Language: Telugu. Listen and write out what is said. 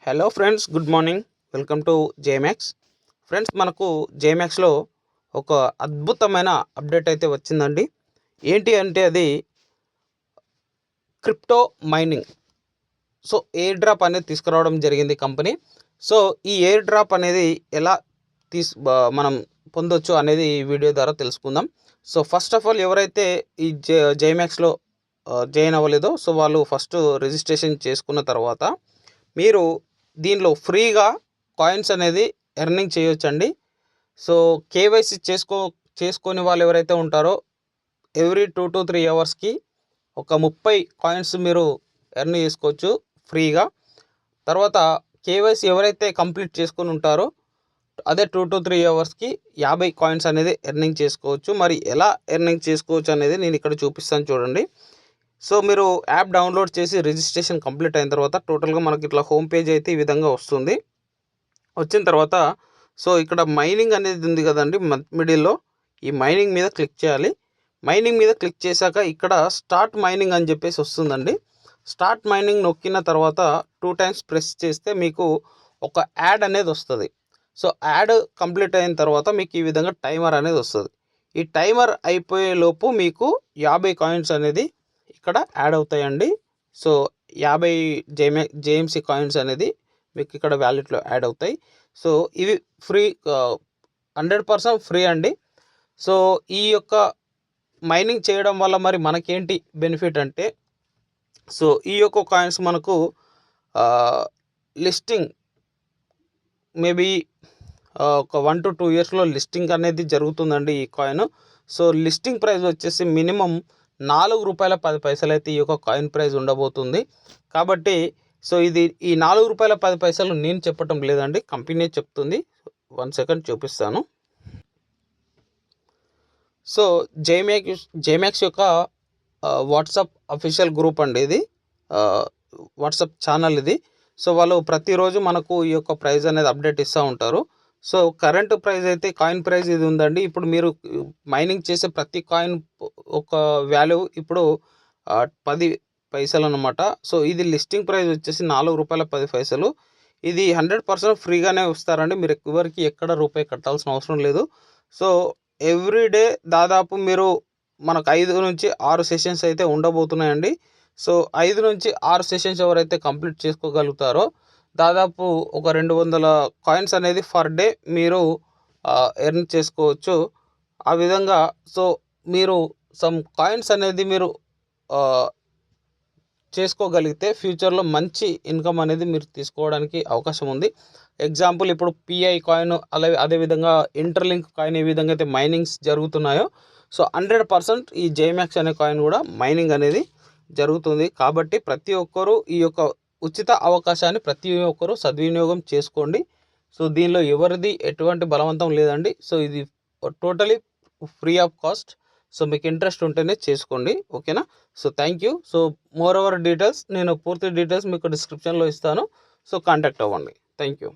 Hello friends, good morning. Welcome to JMax. Friends, మనకు జేఎమ్యాక్స్లో ఒక అద్భుతమైన అప్డేట్ అయితే వచ్చిందండి. ఏంటి అంటే అది crypto mining. So air drop అనేది తీసుకురావడం జరిగింది కంపెనీ. సో ఈ ఎయిర్ డ్రాప్ అనేది ఎలా మనం పొందొచ్చు అనేది ఈ వీడియో ద్వారా తెలుసుకుందాం. సో ఫస్ట్ ఆఫ్ ఆల్, ఎవరైతే ఈ జేఎమ్యాక్స్లో జాయిన్ అవ్వలేదో సో వాళ్ళు ఫస్ట్ రిజిస్ట్రేషన్ చేసుకున్న తర్వాత మీరు దీనిలో ఫ్రీగా కాయిన్స్ అనేది ఎర్నింగ్ చేయొచ్చండి. సో కేవైసీ చేసుకొని వాళ్ళు ఎవరైతే ఉంటారో ఎవ్రీ 2 to 3 అవర్స్కి ఒక 30 కాయిన్స్ మీరు ఎర్న్ చేసుకోవచ్చు ఫ్రీగా. తర్వాత కేవైసీ ఎవరైతే కంప్లీట్ చేసుకొని ఉంటారో అదే 2 to 3 అవర్స్కి 50 కాయిన్స్ అనేది ఎర్నింగ్ చేసుకోవచ్చు. మరి ఎలా ఎర్నింగ్ చేసుకోవచ్చు అనేది నేను ఇక్కడ చూపిస్తాను, చూడండి. సో మీరు యాప్ డౌన్లోడ్ చేసి రిజిస్ట్రేషన్ కంప్లీట్ అయిన తర్వాత టోటల్గా మనకి ఇట్లా హోమ్ పేజ్ అయితే ఈ విధంగా వస్తుంది. వచ్చిన తర్వాత సో ఇక్కడ మైనింగ్ అనేది ఉంది కదండి మిడిల్లో, ఈ మైనింగ్ మీద క్లిక్ చేయాలి. మైనింగ్ మీద క్లిక్ చేశాక ఇక్కడ స్టార్ట్ మైనింగ్ అని చెప్పేసి వస్తుందండి. స్టార్ట్ మైనింగ్ నొక్కిన తర్వాత 2 times ప్రెస్ చేస్తే మీకు ఒక యాడ్ అనేది వస్తుంది. సో యాడ్ కంప్లీట్ అయిన తర్వాత మీకు ఈ విధంగా టైమర్ అనేది వస్తుంది. ఈ టైమర్ అయిపోయే లోపు మీకు 50 కాయిన్స్ అనేది ఇక్కడ యాడ్ అవుతాయండి. సో 50 జేఎంసీ కాయిన్స్ అనేది మీకు ఇక్కడ వ్యాలెట్లో యాడ్ అవుతాయి. సో ఇవి ఫ్రీ, 100% ఫ్రీ అండి. సో ఈ యొక్క మైనింగ్ చేయడం వల్ల మరి మనకేంటి బెనిఫిట్ అంటే, సో ఈ యొక్క కాయిన్స్ మనకు లిస్టింగ్ మేబీ ఒక 1 to 2 yearsలో లిస్టింగ్ అనేది జరుగుతుందండి ఈ కాయిన్. సో లిస్టింగ్ ప్రైస్ వచ్చేసి మినిమం ₹4.10 అయితే ఈ యొక్క కాయిన్ ప్రైస్ ఉండబోతుంది. కాబట్టి సో ఇది ఈ ₹4.10 నేను చెప్పటం లేదండి, కంపెనీ చెప్తుంది. 1 second చూపిస్తాను. సో జేఎమ్యాక్స్ యొక్క వాట్సాప్ అఫీషియల్ గ్రూప్ అండి ఇది, వాట్సాప్ ఛానల్ ఇది. సో వాళ్ళు ప్రతిరోజు మనకు ఈ యొక్క ప్రైస్ అనేది అప్డేట్ ఇస్తూ ఉంటారు. సో కరెంట్ ప్రైస్ అయితే కాయిన్ ప్రైస్ ఇది ఉందండి. ఇప్పుడు మీరు మైనింగ్ చేసే ప్రతి కాయిన్ ఒక వాల్యూ ఇప్పుడు 10 పైసలు అనమాట. సో ఇది లిస్టింగ్ ప్రైస్ వచ్చేసి ₹4.10. ఇది 100% ఫ్రీగానే ఇస్తారండి. మీరు ఎవరికి ఎక్కడ రూపాయి కట్టాల్సిన అవసరం లేదు. సో ఎవ్రీడే దాదాపు మీరు మనకు 5 నుంచి 6 సెషన్స్ అయితే ఉండబోతున్నాయండి. సో 5 నుంచి 6 సెషన్స్ ఎవరైతే కంప్లీట్ చేసుకోగలుగుతారో దాదాపు ఒక 200 కాయిన్స్ అనేది ఫర్ డే మీరు ఎర్న్ చేసుకోవచ్చు. ఆ విధంగా సో మీరు సమ్ కాయిన్స్ అనేది మీరు చేసుకోగలిగితే ఫ్యూచర్లో మంచి ఇన్కమ్ అనేది మీరు తీసుకోవడానికి అవకాశం ఉంది. ఎగ్జాంపుల్, ఇప్పుడు పిఐ కాయిన్ అదేవిధంగా ఇంటర్లింక్ కాయిన్ ఏ విధంగా అయితే మైనింగ్స్ జరుగుతున్నాయో సో 100% ఈ జేఎమ్యాక్స్ అనే కాయిన్ కూడా మైనింగ్ అనేది జరుగుతుంది. కాబట్టి ప్రతి ఒక్కరూ ఈ యొక్క ఉచిత అవకాశాన్ని ప్రతి ఒక్కరూ సద్వినియోగం చేసుకోండి. సో దీనిలో ఎవరిది ఎటువంటి బలవంతం లేదండి. సో ఇది totally free of cost. So మీకు ఇంట్రెస్ట్ ఉంటేనే చేసుకోండి, ఓకేనా? So thank you. So more over details, నేను పూర్తి డీటెయిల్స్ మీకు డిస్క్రిప్షన్లో ఇస్తాను. సో కాంటాక్ట్ అవ్వండి. Thank you.